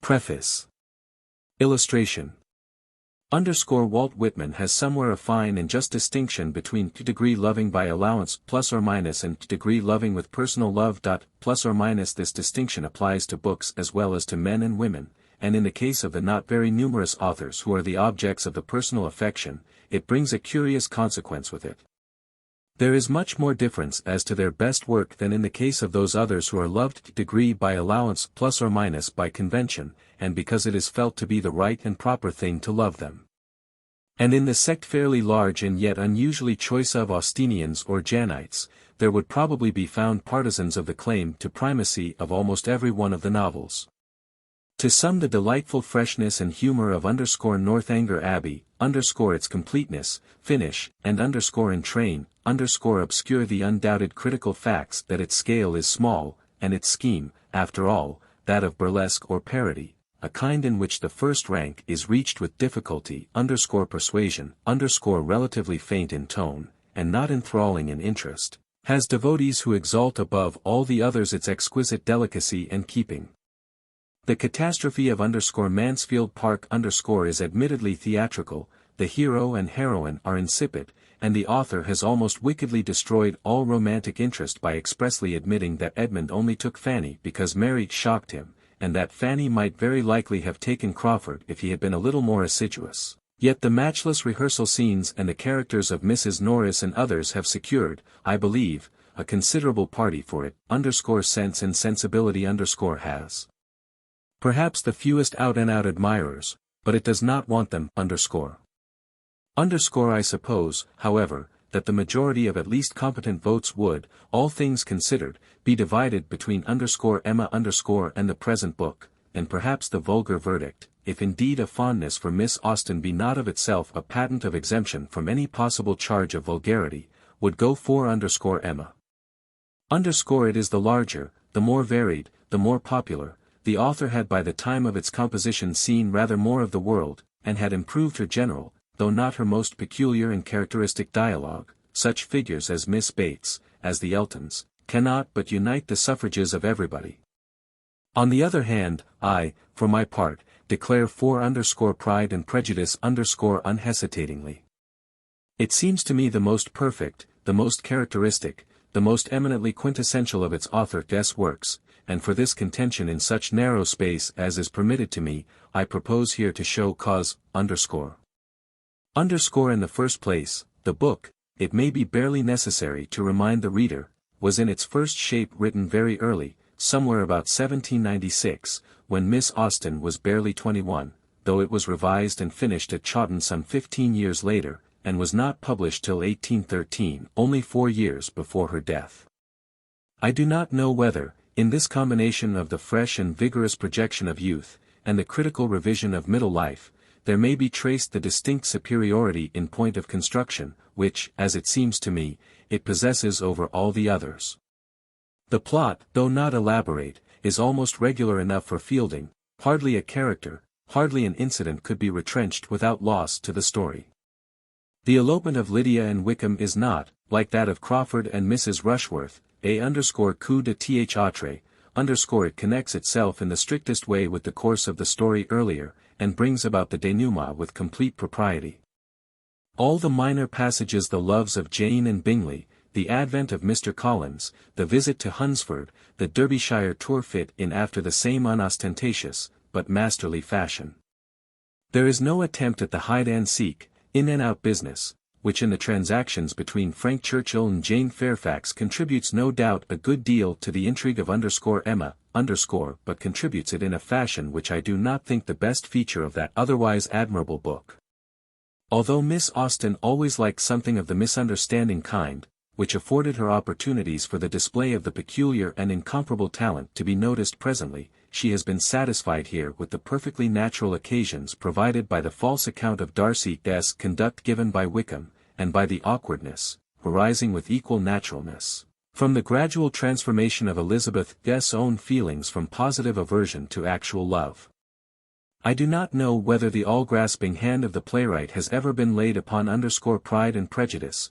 Preface. Illustration. Walt Whitman has somewhere a fine and just distinction between degree loving by allowance plus or minus and degree loving with personal love. Plus or minus. This distinction applies to books as well as to men and women, and in the case of the not very numerous authors who are the objects of the personal affection, it brings a curious consequence with it. There is much more difference as to their best work than in the case of those others who are loved degree by allowance plus or minus by convention, and because it is felt to be the right and proper thing to love them. And in the sect fairly large and yet unusually choice of Austinians or Janites, there would probably be found partisans of the claim to primacy of almost every one of the novels. To some the delightful freshness and humor of Northanger Abbey, its completeness, finish, and entrain, obscure the undoubted critical facts that its scale is small, and its scheme, after all, that of burlesque or parody, a kind in which the first rank is reached with difficulty, persuasion, relatively faint in tone, and not enthralling in interest, has devotees who exalt above all the others its exquisite delicacy and keeping. The catastrophe of Mansfield Park is admittedly theatrical, the hero and heroine are insipid, and the author has almost wickedly destroyed all romantic interest by expressly admitting that Edmund only took Fanny because Mary shocked him, and that Fanny might very likely have taken Crawford if he had been a little more assiduous. Yet the matchless rehearsal scenes and the characters of Mrs. Norris and others have secured, I believe, a considerable party for it. Sense and Sensibility has perhaps the fewest out-and-out admirers, but it does not want them. I suppose, however, that the majority of at least competent votes would, all things considered, be divided between Emma and the present book, and perhaps the vulgar verdict, if indeed a fondness for Miss Austen be not of itself a patent of exemption from any possible charge of vulgarity, would go for Emma. It is the larger, the more varied, the more popular. The author had by the time of its composition seen rather more of the world, and had improved her general, though not her most peculiar and characteristic dialogue. Such figures as Miss Bates, as the Eltons, cannot but unite the suffrages of everybody. On the other hand, I, for my part, declare for Pride and Prejudice unhesitatingly. It seems to me the most perfect, the most characteristic, the most eminently quintessential of its author's works, and for this contention in such narrow space as is permitted to me, I propose here to show cause. In the first place, the book, it may be barely necessary to remind the reader, was in its first shape written very early, somewhere about 1796, when Miss Austen was barely 21, though it was revised and finished at Chawton some 15 years later, and was not published till 1813, only 4 years before her death. I do not know whether, in this combination of the fresh and vigorous projection of youth, and the critical revision of middle life, there may be traced the distinct superiority in point of construction, which, as it seems to me, it possesses over all the others. The plot, though not elaborate, is almost regular enough for Fielding. Hardly a character, hardly an incident could be retrenched without loss to the story. The elopement of Lydia and Wickham is not, like that of Crawford and Mrs. Rushworth, coup de théâtre, it connects itself in the strictest way with the course of the story earlier, and brings about the denouement with complete propriety. All the minor passages, the loves of Jane and Bingley, the advent of Mr. Collins, the visit to Hunsford, the Derbyshire tour fit in after the same unostentatious, but masterly fashion. There is no attempt at the hide-and-seek, in-and-out business, which in the transactions between Frank Churchill and Jane Fairfax contributes no doubt a good deal to the intrigue of Emma, but contributes it in a fashion which I do not think the best feature of that otherwise admirable book. Although Miss Austen always liked something of the misunderstanding kind, which afforded her opportunities for the display of the peculiar and incomparable talent to be noticed presently, she has been satisfied here with the perfectly natural occasions provided by the false account of Darcy's conduct given by Wickham, and by the awkwardness, arising with equal naturalness, from the gradual transformation of Elizabeth's own feelings from positive aversion to actual love. I do not know whether the all-grasping hand of the playwright has ever been laid upon Pride and Prejudice,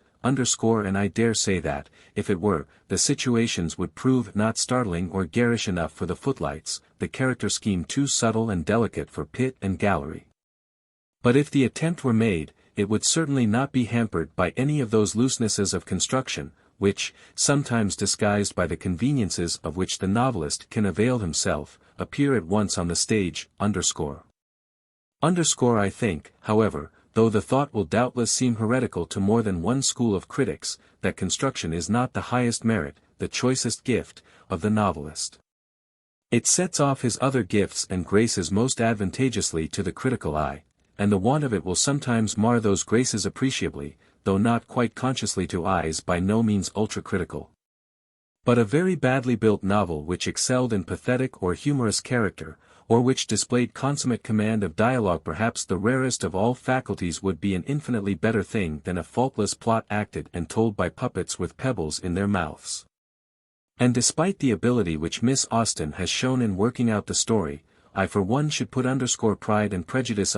and I dare say that, if it were, the situations would prove not startling or garish enough for the footlights, the character scheme too subtle and delicate for pit and gallery. But if the attempt were made, it would certainly not be hampered by any of those loosenesses of construction, which, sometimes disguised by the conveniences of which the novelist can avail himself, appear at once on the stage. I think, however, though the thought will doubtless seem heretical to more than one school of critics, that construction is not the highest merit, the choicest gift, of the novelist. It sets off his other gifts and graces most advantageously to the critical eye, and the want of it will sometimes mar those graces appreciably, though not quite consciously to eyes by no means ultra-critical. But a very badly built novel which excelled in pathetic or humorous character, or which displayed consummate command of dialogue, perhaps the rarest of all faculties, would be an infinitely better thing than a faultless plot acted and told by puppets with pebbles in their mouths. And despite the ability which Miss Austen has shown in working out the story, I for one should put Pride and Prejudice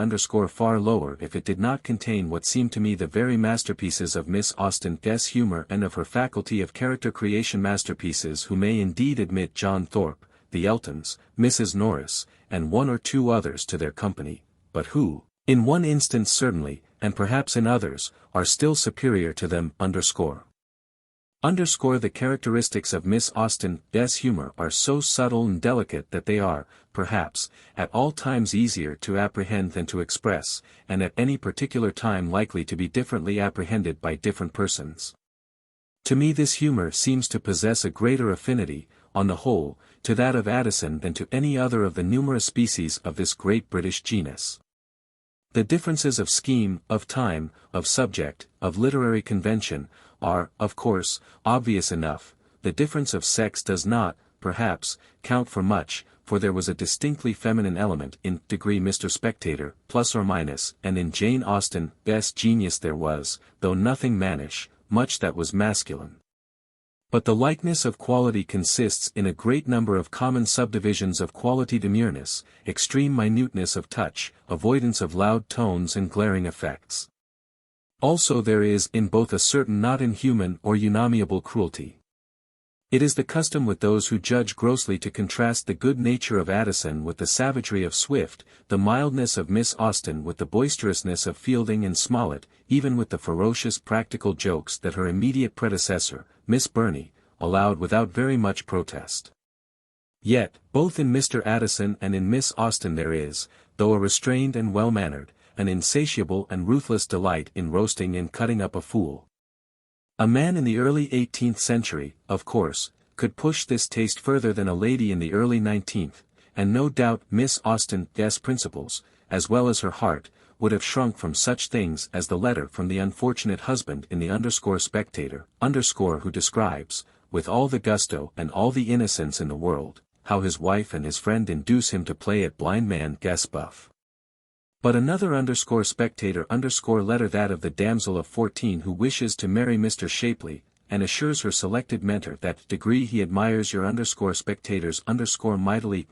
far lower if it did not contain what seem to me the very masterpieces of Miss Austen's humor and of her faculty of character creation, masterpieces who may indeed admit John Thorpe, the Eltons, Mrs. Norris, and one or two others to their company, but who, in one instance certainly, and perhaps in others, are still superior to them. The characteristics of Miss Austen's humor are so subtle and delicate that they are, perhaps, at all times easier to apprehend than to express, and at any particular time likely to be differently apprehended by different persons. To me this humor seems to possess a greater affinity, on the whole, to that of Addison than to any other of the numerous species of this great British genus. The differences of scheme, of time, of subject, of literary convention, are, of course, obvious enough. The difference of sex does not, perhaps, count for much, for there was a distinctly feminine element in Mr. Spectator, and in Jane Austen's genius there was, though nothing mannish, much that was masculine. But the likeness of quality consists in a great number of common subdivisions of quality: demureness, extreme minuteness of touch, avoidance of loud tones and glaring effects. Also there is in both a certain not inhuman or unamiable cruelty. It is the custom with those who judge grossly to contrast the good nature of Addison with the savagery of Swift, the mildness of Miss Austen with the boisterousness of Fielding and Smollett, even with the ferocious practical jokes that her immediate predecessor, Miss Burney, allowed without very much protest. Yet, both in Mr. Addison and in Miss Austen there is, though a restrained and well-mannered, an insatiable and ruthless delight in roasting and cutting up a fool. A man in the early 18th century, of course, could push this taste further than a lady in the early 19th, and no doubt Miss Austen's principles, as well as her heart, would have shrunk from such things as the letter from the unfortunate husband in the Spectator, who describes, with all the gusto and all the innocence in the world, how his wife and his friend induce him to play at blind man buff. But another Spectator letter, that of the damsel of 14 who wishes to marry Mr. Shapley, and assures her selected mentor that he admires your Spectators mightily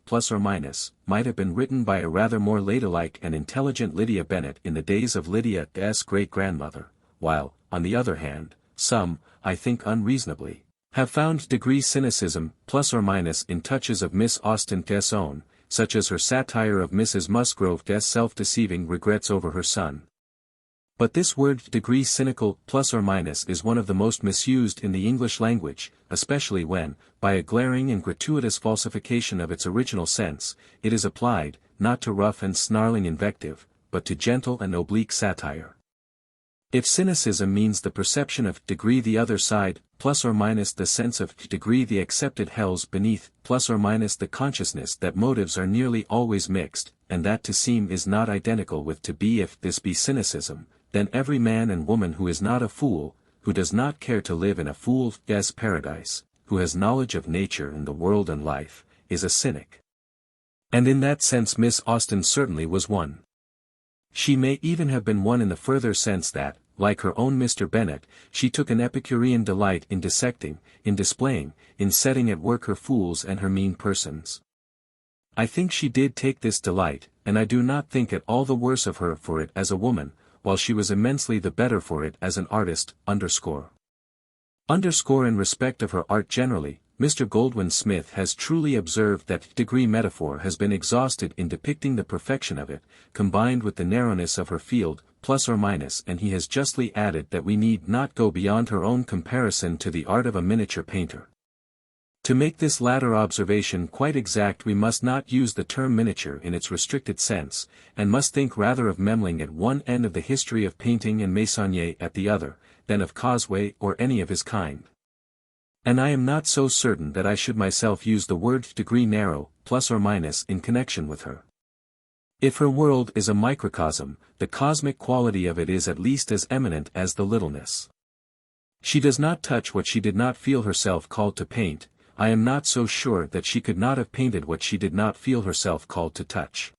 might have been written by a rather more ladylike and intelligent Lydia Bennet in the days of Lydia's great-grandmother, while, on the other hand, some, I think unreasonably, have found cynicism in touches of Miss Austen's own, such as her satire of Mrs. Musgrove's self-deceiving regrets over her son. But this word cynical is one of the most misused in the English language, especially when, by a glaring and gratuitous falsification of its original sense, it is applied, not to rough and snarling invective, but to gentle and oblique satire. If cynicism means the perception of the other side, the sense of the accepted hells beneath, the consciousness that motives are nearly always mixed, and that to seem is not identical with to be, if this be cynicism, then every man and woman who is not a fool, who does not care to live in a fool's paradise, who has knowledge of nature and the world and life, is a cynic. And in that sense Miss Austen certainly was one. She may even have been one in the further sense that, like her own Mr. Bennet, she took an Epicurean delight in dissecting, in displaying, in setting at work her fools and her mean persons. I think she did take this delight, and I do not think it all the worse of her for it as a woman, while she was immensely the better for it as an artist, underscore. In respect of her art generally, Mr. Goldwin Smith has truly observed that degree metaphor has been exhausted in depicting the perfection of it, combined with the narrowness of her field, plus or minus, and he has justly added that we need not go beyond her own comparison to the art of a miniature painter. To make this latter observation quite exact, we must not use the term miniature in its restricted sense, and must think rather of Memling at one end of the history of painting and Meissonier at the other, than of Causeway or any of his kind. And I am not so certain that I should myself use the word degree narrow, plus or minus, in connection with her. If her world is a microcosm, the cosmic quality of it is at least as eminent as the littleness. She does not touch what she did not feel herself called to paint. I am not so sure that she could not have painted what she did not feel herself called to touch.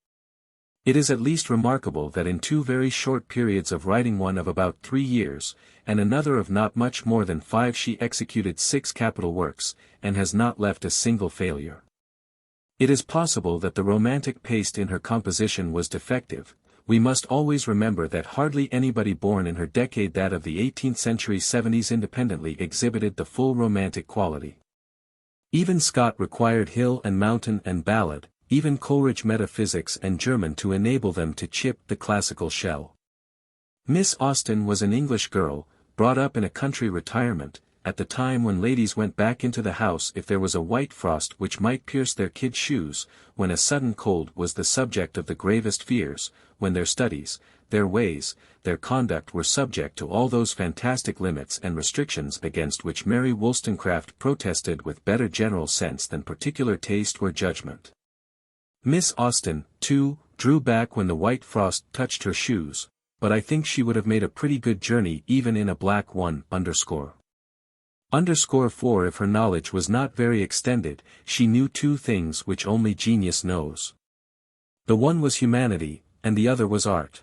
It is at least remarkable that in 2 very short periods of writing, one of about 3 years, and another of not much more than 5, she executed 6 capital works, and has not left a single failure. It is possible that the romantic paste in her composition was defective. We must always remember that hardly anybody born in her decade, that of the 18th century 70s, independently exhibited the full romantic quality. Even Scott required hill and mountain and ballad, even Coleridge metaphysics and German to enable them to chip the classical shell. Miss Austen was an English girl, brought up in a country retirement, at the time when ladies went back into the house if there was a white frost which might pierce their kid shoes, when a sudden cold was the subject of the gravest fears, when their studies, their ways, their conduct were subject to all those fantastic limits and restrictions against which Mary Wollstonecraft protested with better general sense than particular taste or judgment. Miss Austen, too, drew back when the white frost touched her shoes, but I think she would have made a pretty good journey even in a black one, underscore. For if her knowledge was not very extended, she knew 2 things which only genius knows. The one was humanity, and the other was art.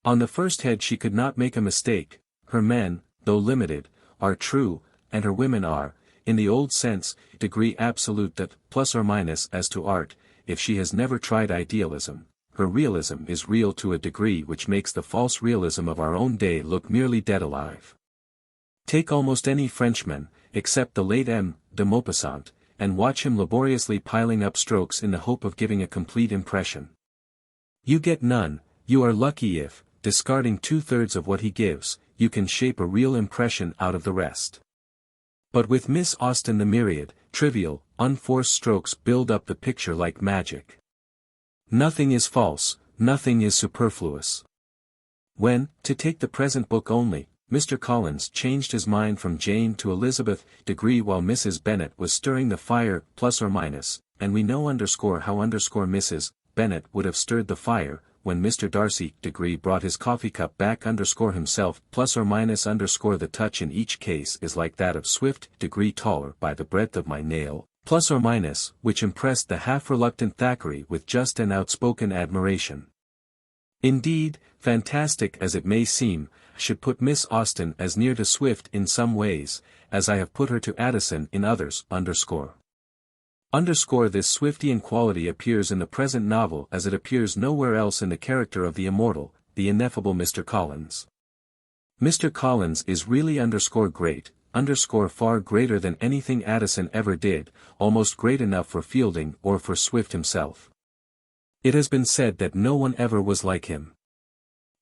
On the first head she could not make a mistake. Her men, though limited, are true, and her women are, in the old sense, degree absolute, that, plus or minus as to art. If she has never tried idealism, her realism is real to a degree which makes the false realism of our own day look merely dead alive. Take almost any Frenchman, except the late M. de Maupassant, and watch him laboriously piling up strokes in the hope of giving a complete impression. You get none. You are lucky if, discarding 2/3 of what he gives, you can shape a real impression out of the rest. But with Miss Austen the myriad, trivial, unforced strokes build up the picture like magic. Nothing is false, nothing is superfluous. When, to take the present book only, Mr. Collins changed his mind from Jane to Elizabeth degree while Mrs. Bennet was stirring the fire, plus or minus, and we know how Mrs. Bennet would have stirred the fire, when Mr. Darcy degree brought his coffee cup back himself, plus or minus the touch in each case is like that of Swift degree taller by the breadth of my nail, plus or minus, which impressed the half-reluctant Thackeray with just an outspoken admiration. Indeed, fantastic as it may seem, I should put Miss Austen as near to Swift in some ways, as I have put her to Addison in others. This Swiftian quality appears in the present novel as it appears nowhere else in the character of the immortal, the ineffable Mr. Collins. Mr. Collins is really great, far greater than anything Addison ever did, almost great enough for Fielding or for Swift himself. It has been said that no one ever was like him.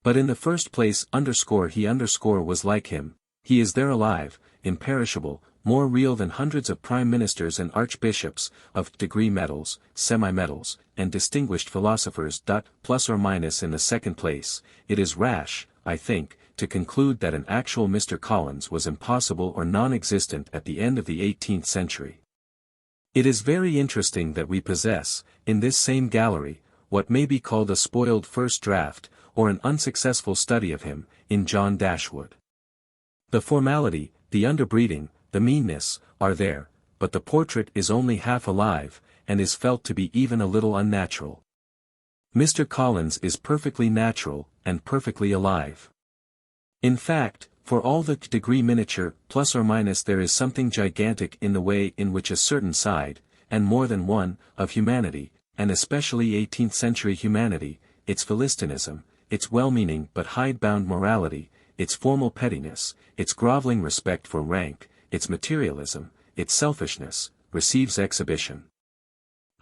But in the first place he was like him. He is there alive, imperishable, more real than hundreds of prime ministers and archbishops, of degree medals, semi-medals, and distinguished philosophers. Plus or minus in the second place, it is rash, I think, to conclude that an actual Mr. Collins was impossible or non-existent at the end of the 18th century. It is very interesting that we possess, in this same gallery, what may be called a spoiled first draft, or an unsuccessful study of him, in John Dashwood. The formality, the underbreeding, the meanness, are there, but the portrait is only half alive, and is felt to be even a little unnatural. Mr. Collins is perfectly natural, and perfectly alive. In fact, for all the degree miniature, plus or minus, there is something gigantic in the way in which a certain side, and more than one, of humanity, and especially 18th century humanity, its Philistinism, its well-meaning but hidebound morality, its formal pettiness, its groveling respect for rank, its materialism, its selfishness, receives exhibition.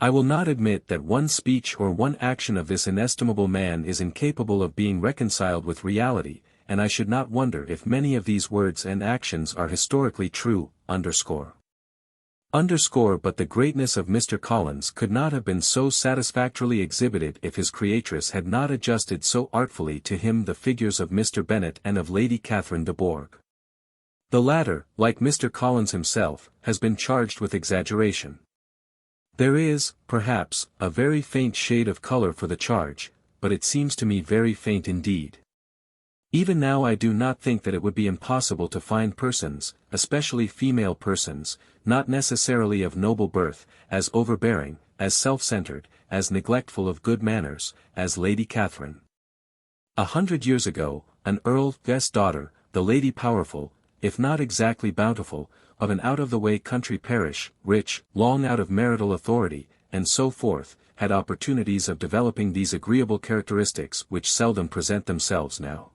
I will not admit that one speech or one action of this inestimable man is incapable of being reconciled with reality, and I should not wonder if many of these words and actions are historically true, but the greatness of Mr. Collins could not have been so satisfactorily exhibited if his creatress had not adjusted so artfully to him the figures of Mr. Bennet and of Lady Catherine de Bourgh. The latter, like Mr. Collins himself, has been charged with exaggeration. There is, perhaps, a very faint shade of color for the charge, but it seems to me very faint indeed. Even now I do not think that it would be impossible to find persons, especially female persons, not necessarily of noble birth, as overbearing, as self-centered, as neglectful of good manners, as Lady Catherine. 100 years ago, an earl's daughter, the Lady Powerful, if not exactly bountiful, of an out-of-the-way country parish, rich, long out of marital authority, and so forth, had opportunities of developing these agreeable characteristics which seldom present themselves now.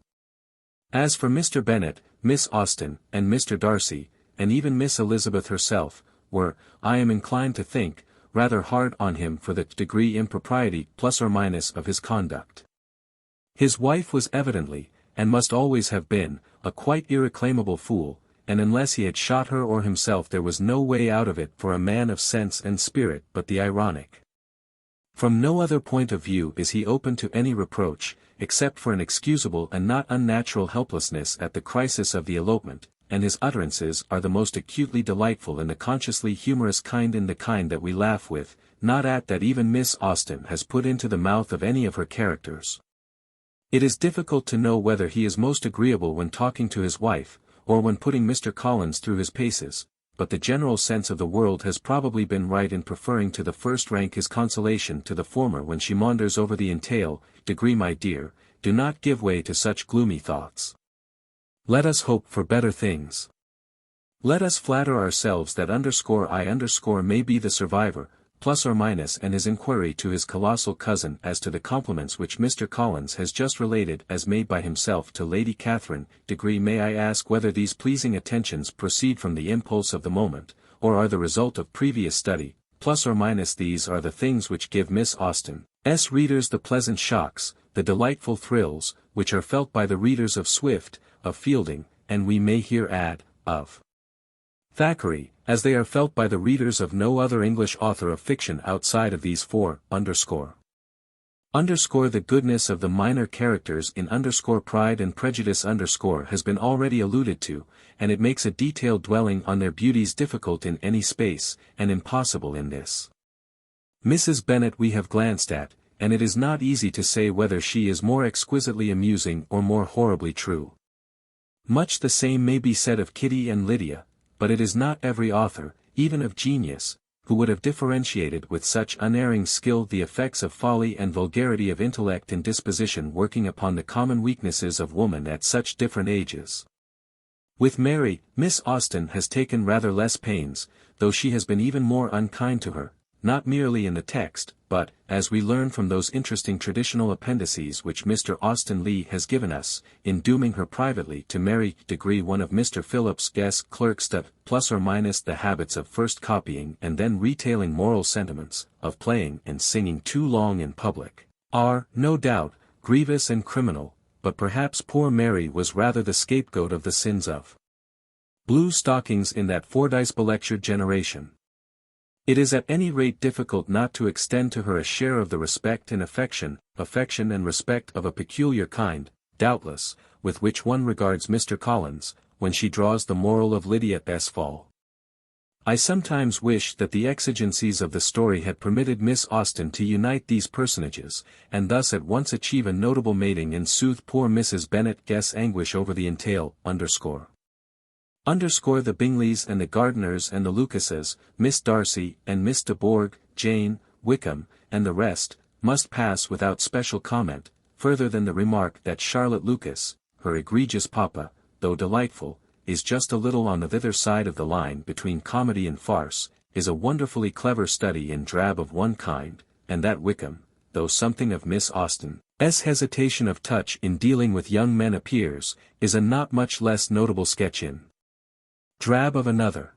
As for Mr. Bennet, Miss Austen, and Mr. Darcy, and even Miss Elizabeth herself, were, I am inclined to think, rather hard on him for the degree impropriety plus or minus of his conduct. His wife was evidently, and must always have been, a quite irreclaimable fool, and unless he had shot her or himself there was no way out of it for a man of sense and spirit but the ironic. From no other point of view is he open to any reproach, except for an excusable and not unnatural helplessness at the crisis of the elopement, and his utterances are the most acutely delightful in the consciously humorous kind, in the kind that we laugh with, not at that even Miss Austen has put into the mouth of any of her characters. It is difficult to know whether he is most agreeable when talking to his wife, or when putting Mr. Collins through his paces, but the general sense of the world has probably been right in preferring to the first rank his consolation to the former when she maunders over the entail. Degree, my dear, do not give way to such gloomy thoughts. Let us hope for better things. Let us flatter ourselves that _I_ may be the survivor, plus or minus, and his inquiry to his colossal cousin as to the compliments which Mr. Collins has just related as made by himself to Lady Catherine. May I ask whether these pleasing attentions proceed from the impulse of the moment, or are the result of previous study? Plus or minus, these are the things which give Miss Austen's readers the pleasant shocks, the delightful thrills, which are felt by the readers of Swift, of Fielding, and we may here add, of Thackeray, as they are felt by the readers of no other English author of fiction outside of these four. The goodness of the minor characters in Pride and Prejudice has been already alluded to, and it makes a detailed dwelling on their beauties difficult in any space, and impossible in this. Mrs. Bennet we have glanced at, and it is not easy to say whether she is more exquisitely amusing or more horribly true. Much the same may be said of Kitty and Lydia, but it is not every author, even of genius, who would have differentiated with such unerring skill the effects of folly and vulgarity of intellect and disposition working upon the common weaknesses of woman at such different ages. With Mary, Miss Austen has taken rather less pains, though she has been even more unkind to her, not merely in the text, but, as we learn from those interesting traditional appendices which Mr. Austen Leigh has given us, in dooming her privately to marry one of Mr. Phillips's clerks, plus or minus the habits of first copying and then retailing moral sentiments, of playing and singing too long in public, are, no doubt, grievous and criminal, but perhaps poor Mary was rather the scapegoat of the sins of blue stockings in that Fordyce-belectured generation. It is at any rate difficult not to extend to her a share of the respect and affection and respect of a peculiar kind, doubtless, with which one regards Mr. Collins, when she draws the moral of Lydia's fall. I sometimes wish that the exigencies of the story had permitted Miss Austen to unite these personages, and thus at once achieve a notable mating and soothe poor Mrs. Bennet's anguish over the entail. The Bingleys and the Gardiners and the Lucases, Miss Darcy and Miss de Bourgh, Jane, Wickham, and the rest, must pass without special comment, further than the remark that Charlotte Lucas, her egregious papa, though delightful, is just a little on the thither side of the line between comedy and farce, is a wonderfully clever study in drab of one kind, and that Wickham, though something of Miss Austen, hesitation of touch in dealing with young men appears, is a not much less notable sketch in Drab of Another.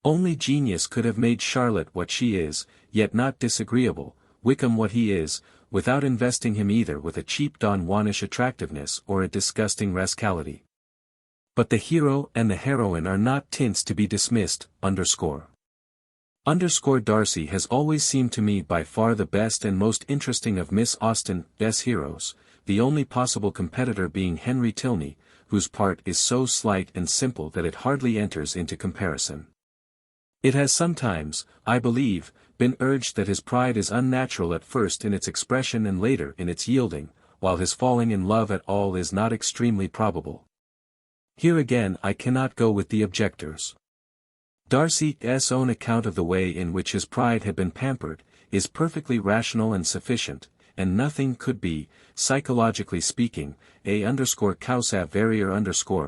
Only genius could have made Charlotte what she is, yet not disagreeable, Wickham what he is, without investing him either with a cheap Don Juanish attractiveness or a disgusting rascality. But the hero and the heroine are not tints to be dismissed, Darcy has always seemed to me by far the best and most interesting of Miss Austen's heroes, the only possible competitor being Henry Tilney, whose part is so slight and simple that it hardly enters into comparison. It has sometimes, I believe, been urged that his pride is unnatural at first in its expression and later in its yielding, while his falling in love at all is not extremely probable. Here again I cannot go with the objectors. Darcy's own account of the way in which his pride had been pampered, is perfectly rational and sufficient, and nothing could be, psychologically speaking, causa verior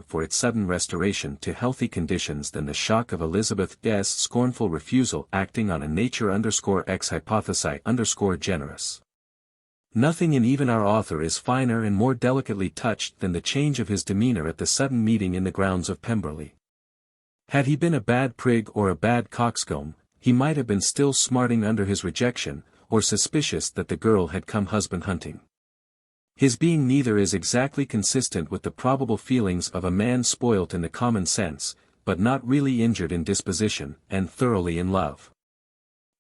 for its sudden restoration to healthy conditions than the shock of Elizabeth's scornful refusal acting on a nature ex hypothesi generis. Nothing in even our author is finer and more delicately touched than the change of his demeanour at the sudden meeting in the grounds of Pemberley. Had he been a bad prig or a bad coxcomb, he might have been still smarting under his rejection, or suspicious that the girl had come husband-hunting. His being neither is exactly consistent with the probable feelings of a man spoilt in the common sense, but not really injured in disposition, and thoroughly in love.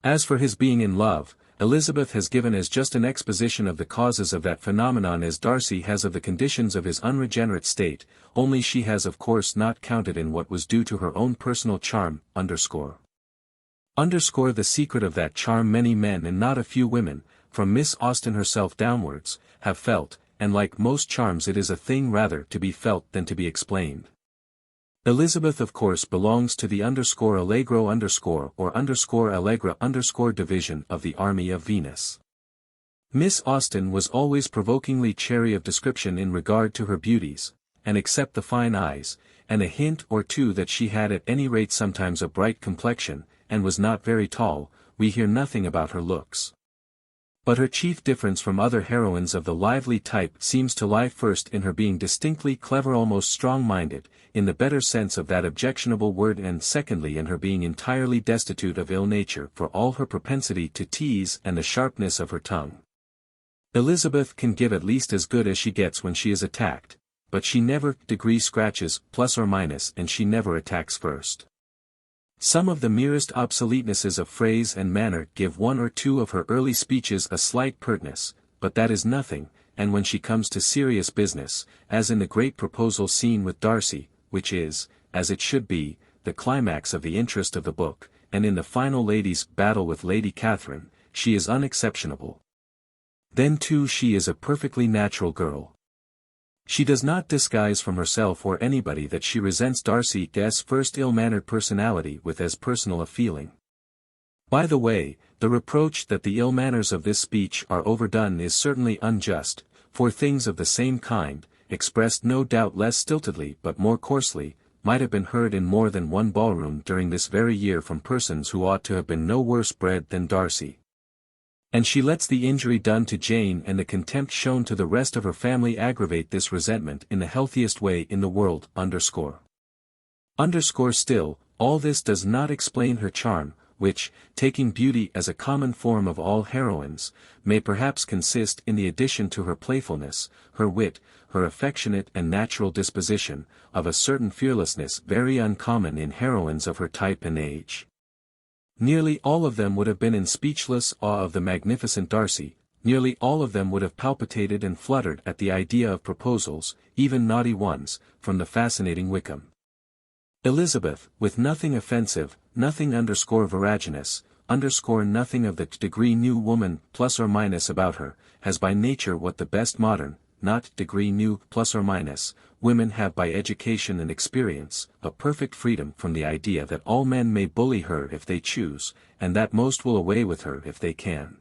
As for his being in love, Elizabeth has given as just an exposition of the causes of that phenomenon as Darcy has of the conditions of his unregenerate state, only she has of course not counted in what was due to her own personal charm, The secret of that charm many men and not a few women, from Miss Austen herself downwards, have felt, and like most charms it is a thing rather to be felt than to be explained. Elizabeth of course belongs to the allegro or allegra division of the army of Venus. Miss Austen was always provokingly chary of description in regard to her beauties, and except the fine eyes, and a hint or two that she had at any rate sometimes a bright complexion, and was not very tall, we hear nothing about her looks. But her chief difference from other heroines of the lively type seems to lie first in her being distinctly clever, almost strong-minded, in the better sense of that objectionable word, and secondly in her being entirely destitute of ill nature for all her propensity to tease and the sharpness of her tongue. Elizabeth can give at least as good as she gets when she is attacked, but she never scratches, plus or minus, and she never attacks first. Some of the merest obsoletenesses of phrase and manner give one or two of her early speeches a slight pertness, but that is nothing, and when she comes to serious business, as in the great proposal scene with Darcy, which is, as it should be, the climax of the interest of the book, and in the final lady's battle with Lady Catherine, she is unexceptionable. Then too she is a perfectly natural girl. She does not disguise from herself or anybody that she resents Darcy's first ill-mannered personality with as personal a feeling. By the way, the reproach that the ill manners of this speech are overdone is certainly unjust, for things of the same kind, expressed no doubt less stiltedly but more coarsely, might have been heard in more than one ballroom during this very year from persons who ought to have been no worse bred than Darcy. And she lets the injury done to Jane and the contempt shown to the rest of her family aggravate this resentment in the healthiest way in the world. Still, all this does not explain her charm, which, taking beauty as a common form of all heroines, may perhaps consist in the addition to her playfulness, her wit, her affectionate and natural disposition, of a certain fearlessness very uncommon in heroines of her type and age. Nearly all of them would have been in speechless awe of the magnificent Darcy, nearly all of them would have palpitated and fluttered at the idea of proposals, even naughty ones, from the fascinating Wickham. Elizabeth, with nothing offensive, nothing veraginous, nothing of the degree new woman, plus or minus about her, has by nature what the best modern, not degree new, plus or minus, women have by education and experience, a perfect freedom from the idea that all men may bully her if they choose, and that most will away with her if they can.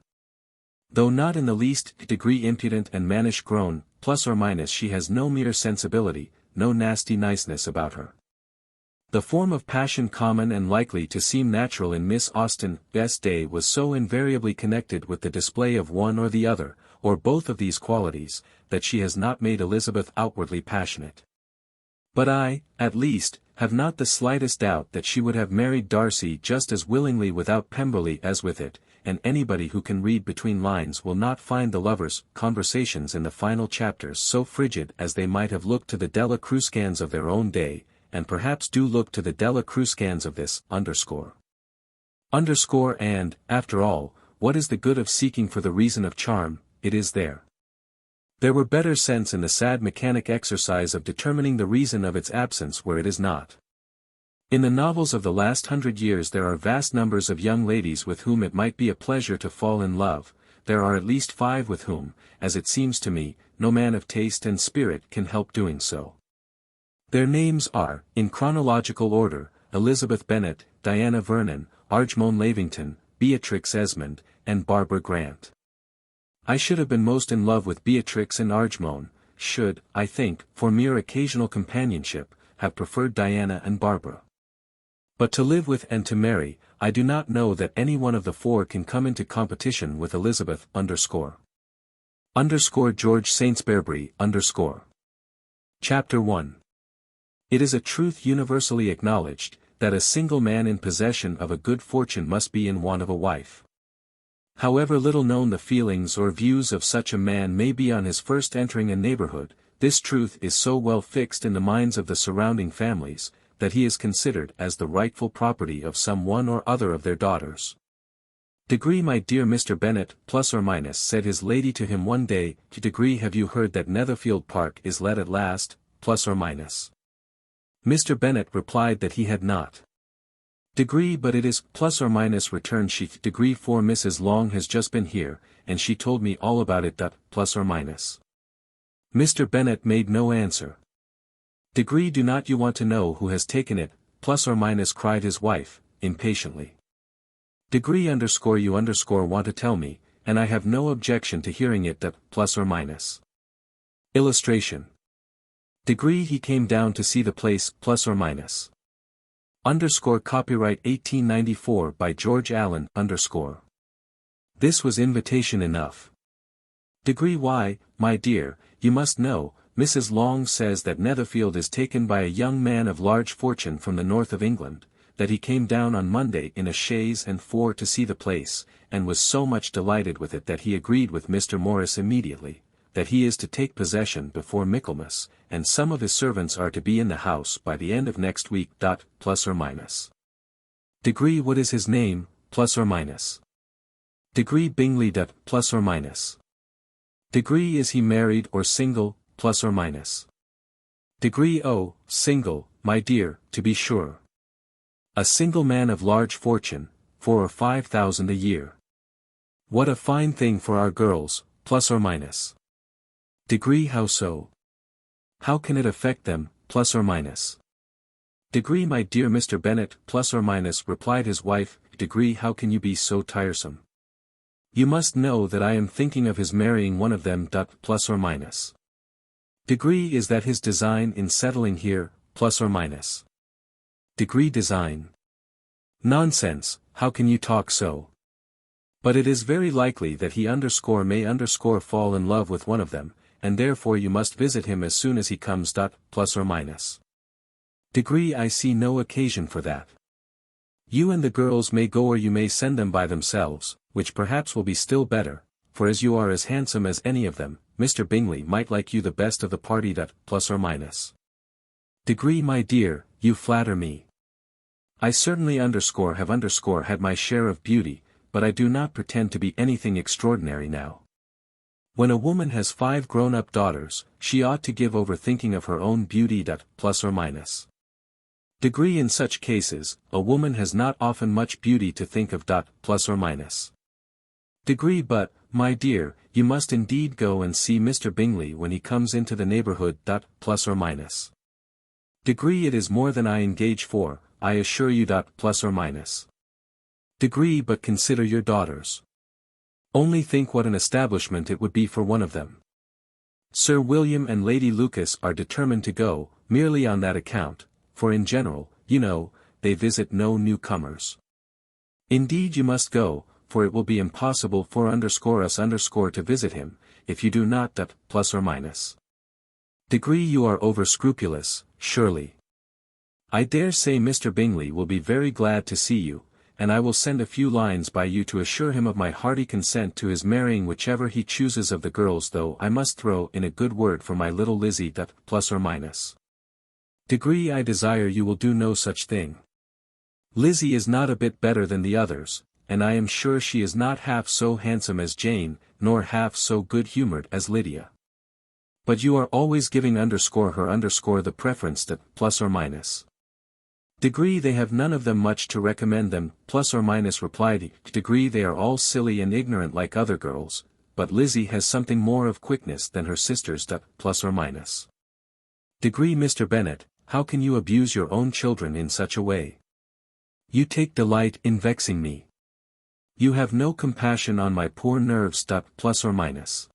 Though not in the least degree impudent and mannish grown, plus or minus she has no mere sensibility, no nasty niceness about her. The form of passion common and likely to seem natural in Miss Austen's day was so invariably connected with the display of one or the other, or both of these qualities, that she has not made Elizabeth outwardly passionate. But I, at least, have not the slightest doubt that she would have married Darcy just as willingly without Pemberley as with it, and anybody who can read between lines will not find the lovers' conversations in the final chapters so frigid as they might have looked to the Della Cruscans of their own day, and perhaps do look to the Della Cruscans of this, and, after all, what is the good of seeking for the reason of charm, it is there. There were better sense in the sad mechanic exercise of determining the reason of its absence where it is not. In the novels of the last 100 years there are vast numbers of young ladies with whom it might be a pleasure to fall in love, there are at least 5 with whom, as it seems to me, no man of taste and spirit can help doing so. Their names are, in chronological order, Elizabeth Bennet, Diana Vernon, Arjmone Lavington, Beatrix Esmond, and Barbara Grant. I should have been most in love with Beatrix and Arjmone, should, I think, for mere occasional companionship, have preferred Diana and Barbara. But to live with and to marry, I do not know that any one of the 4 can come into competition with Elizabeth George Saintsbury Chapter 1. It is a truth universally acknowledged, that a single man in possession of a good fortune must be in want of a wife. However little known the feelings or views of such a man may be on his first entering a neighborhood, this truth is so well fixed in the minds of the surrounding families, that he is considered as the rightful property of some one or other of their daughters. "Degree, my dear Mr. Bennet, said his lady to him one day, Degree, have you heard that Netherfield Park is let at last, Mr. Bennet replied that he had not. "Degree, but it is, returned she, Degree, for Mrs. Long has just been here, and she told me all about it, Mr. Bennet made no answer. "Degree, do not you want to know who has taken it, cried his wife, impatiently. "Degree, you want to tell me, and I have no objection to hearing it, Illustration. Degree, he came down to see the place, Copyright 1894 by George Allen, This was invitation enough. "Degree, why, my dear, you must know, Mrs. Long says that Netherfield is taken by a young man of large fortune from the north of England, that he came down on Monday in a chaise and 4 to see the place, and was so much delighted with it that he agreed with Mr. Morris immediately, that he is to take possession before Michaelmas, and some of his servants are to be in the house by the end of next week, Degree, what is his name, Degree, Bingley, Degree, is he married or single, Degree, oh, single, my dear, to be sure. A single man of large fortune, 4 or 5,000 a year. What a fine thing for our girls, Degree, how so? How can it affect them, Degree, my dear Mr. Bennet, replied his wife, Degree, how can you be so tiresome? You must know that I am thinking of his marrying one of them, Degree, is that his design in settling here, Degree, design? Nonsense, how can you talk so? But it is very likely that he may fall in love with one of them, and therefore you must visit him as soon as he comes, Degree, I see no occasion for that. You and the girls may go or you may send them by themselves, which perhaps will be still better, for as you are as handsome as any of them, Mr. Bingley might like you the best of the party, Degree, my dear, you flatter me. I certainly have had my share of beauty, but I do not pretend to be anything extraordinary now. When a woman has 5 grown-up daughters, she ought to give over thinking of her own beauty, Degree, in such cases, a woman has not often much beauty to think of, Degree, but, my dear, you must indeed go and see Mr. Bingley when he comes into the neighborhood, Degree, it is more than I engage for, I assure you, Degree, but consider your daughters. Only think what an establishment it would be for one of them. Sir William and Lady Lucas are determined to go, merely on that account, for in general, you know, they visit no newcomers. Indeed you must go, for it will be impossible for us to visit him, if you do not plus or minus. Degree you are over-scrupulous, surely. I dare say Mr. Bingley will be very glad to see you, and I will send a few lines by you to assure him of my hearty consent to his marrying whichever he chooses of the girls, though I must throw in a good word for my little Lizzie plus or minus. Degree I desire you will do no such thing. Lizzie is not a bit better than the others, and I am sure she is not half so handsome as Jane, nor half so good-humoured as Lydia. But you are always giving her the preference plus or minus. Degree they have none of them much to recommend them, plus or minus replied. Degree they are all silly and ignorant like other girls, but Lizzie has something more of quickness than her sisters plus or minus. Degree Mr. Bennet, how can you abuse your own children in such a way? You take delight in vexing me. You have no compassion on my poor nerves plus or minus.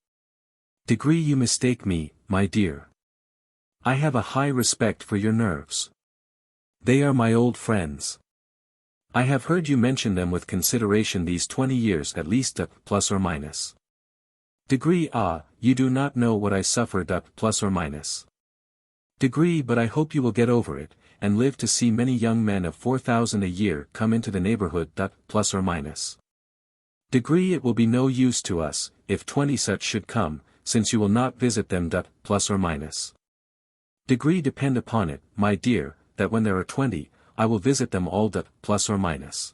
Degree you mistake me, my dear. I have a high respect for your nerves. They are my old friends. I have heard you mention them with consideration these 20 years at least plus or minus. Degree you do not know what I suffer plus or minus. Degree but I hope you will get over it, and live to see many young men of 4,000 a year come into the neighborhood plus or minus. Degree it will be no use to us, if 20 such should come, since you will not visit them plus or minus. Degree depend upon it, my dear, that when there are 20, I will visit them all plus or minus.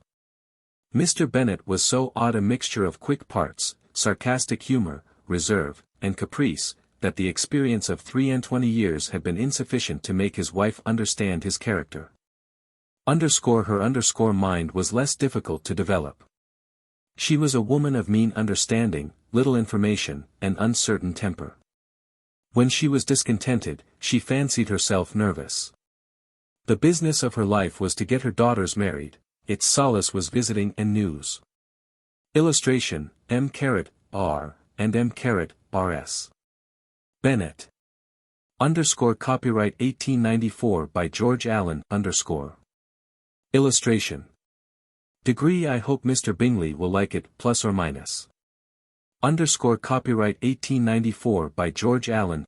Mr. Bennet was so odd a mixture of quick parts, sarcastic humour, reserve, and caprice, that the experience of 23 years had been insufficient to make his wife understand his character. Her mind was less difficult to develop. She was a woman of mean understanding, little information, and uncertain temper. When she was discontented, she fancied herself nervous. The business of her life was to get her daughters married, its solace was visiting and news. Illustration, M.R. and M.Rs. Bennet. Copyright 1894 by George Allen. Illustration. Degree I hope Mr. Bingley will like it plus or minus. Copyright 1894 by George Allen.